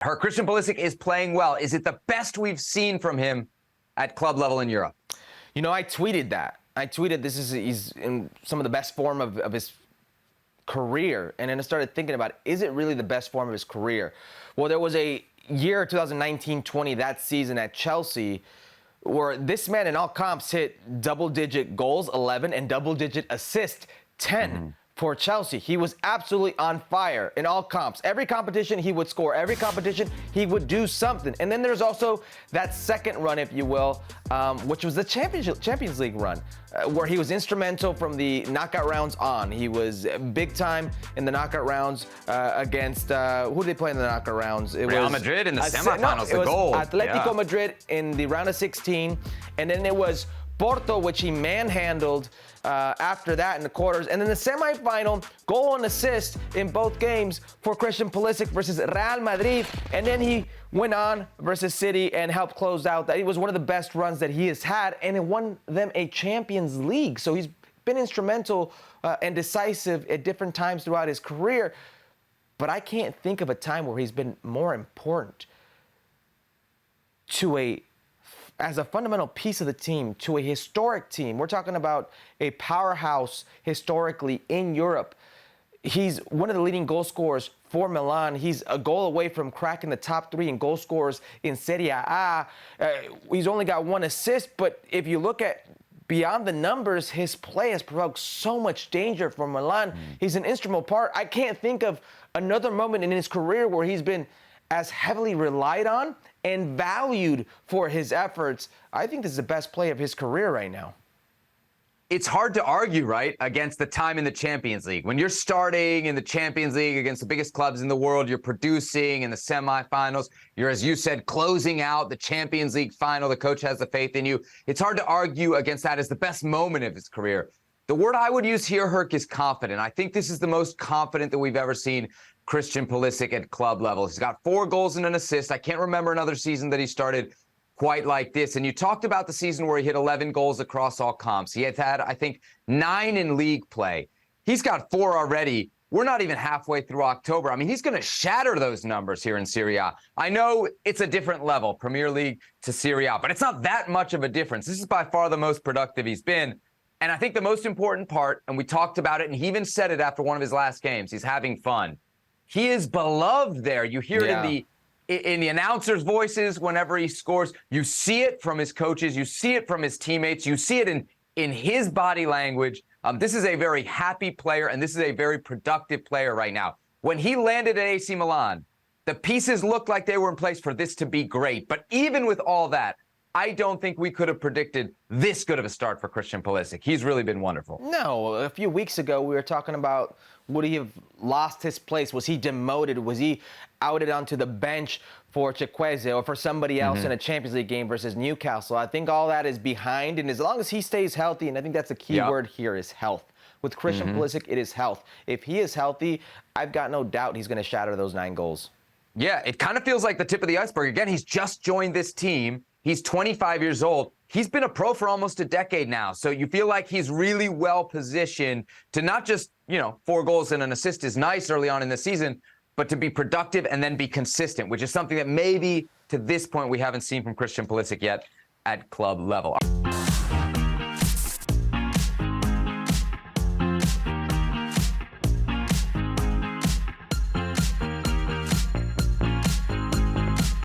Christian Pulisic is playing well. Is it the best we've seen from him at club level in Europe? You know, I tweeted that. He's in some of the best form of his career. And then I started thinking about, is it really the best form of his career? Well, there was a year, 2019-20, that season at Chelsea, where this man in all comps hit double-digit goals, 11, and double-digit assists, 10. For Chelsea. He was absolutely on fire in all comps. Every competition he would score. Every competition he would do something. And then there's also that second run, if you will, which was the Champions League run, where he was instrumental from the knockout rounds on. He was big time in the knockout rounds against, who did they play in the knockout rounds? It Real was Madrid in the semifinals, the goal. Atletico Madrid in the round of 16, and then it was Porto, which he manhandled after that in the quarters. And then the semifinal, goal and assist in both games for Christian Pulisic versus Real Madrid. And then he went on versus City and helped close out. That it was one of the best runs that he has had, and it won them a Champions League. So he's been instrumental and decisive at different times throughout his career. But I can't think of a time where he's been more important as a fundamental piece of the team, to a historic team. We're talking about a powerhouse historically in Europe. He's one of the leading goal scorers for Milan. He's a goal away from cracking the top 3 in goal scorers in Serie A. He's only got 1 assist, but if you look at beyond the numbers, his play has provoked so much danger for Milan. He's an instrumental part. I can't think of another moment in his career where he's been as heavily relied on and valued for his efforts. I think this is the best play of his career right now. It's hard to argue, right, against the time in the Champions League. When you're starting in the Champions League against the biggest clubs in the world, you're producing in the semifinals, you're, as you said, closing out the Champions League final. The coach has the faith in you. It's hard to argue against that as the best moment of his career. The word I would use here, Herc, is confident. I think this is the most confident that we've ever seen Christian Pulisic at club level. He's got 4 goals and an assist. I can't remember another season that he started quite like this. And you talked about the season where he hit 11 goals across all comps. He has had, I think, 9 in league play. He's got 4 already. We're not even halfway through October. I mean, he's going to shatter those numbers here in Serie A. I know it's a different level, Premier League to Serie A, but it's not that much of a difference. This is by far the most productive he's been. And I think the most important part, and we talked about it, and he even said it after one of his last games, he's having fun. He is beloved there. You hear it in the announcers' voices whenever he scores. You see it from his coaches. You see it from his teammates. You see it in his body language. This is a very happy player, and this is a very productive player right now. When he landed at AC Milan, the pieces looked like they were in place for this to be great. But even with all that, I don't think we could have predicted this good of a start for Christian Pulisic. He's really been wonderful. No, a few weeks ago we were talking about, would he have lost his place? Was he demoted? Was he outed onto the bench for Chiqueze or for somebody else in a Champions League game versus Newcastle? I think all that is behind, and as long as he stays healthy, and I think that's the key word here is health. With Christian Pulisic, it is health. If he is healthy, I've got no doubt he's going to shatter those 9 goals. Yeah, it kind of feels like the tip of the iceberg. Again, he's just joined this team. He's 25 years old. He's been a pro for almost a decade now. So you feel like he's really well positioned to not just, 4 goals and an assist is nice early on in the season, but to be productive and then be consistent, which is something that maybe to this point we haven't seen from Christian Pulisic yet at club level.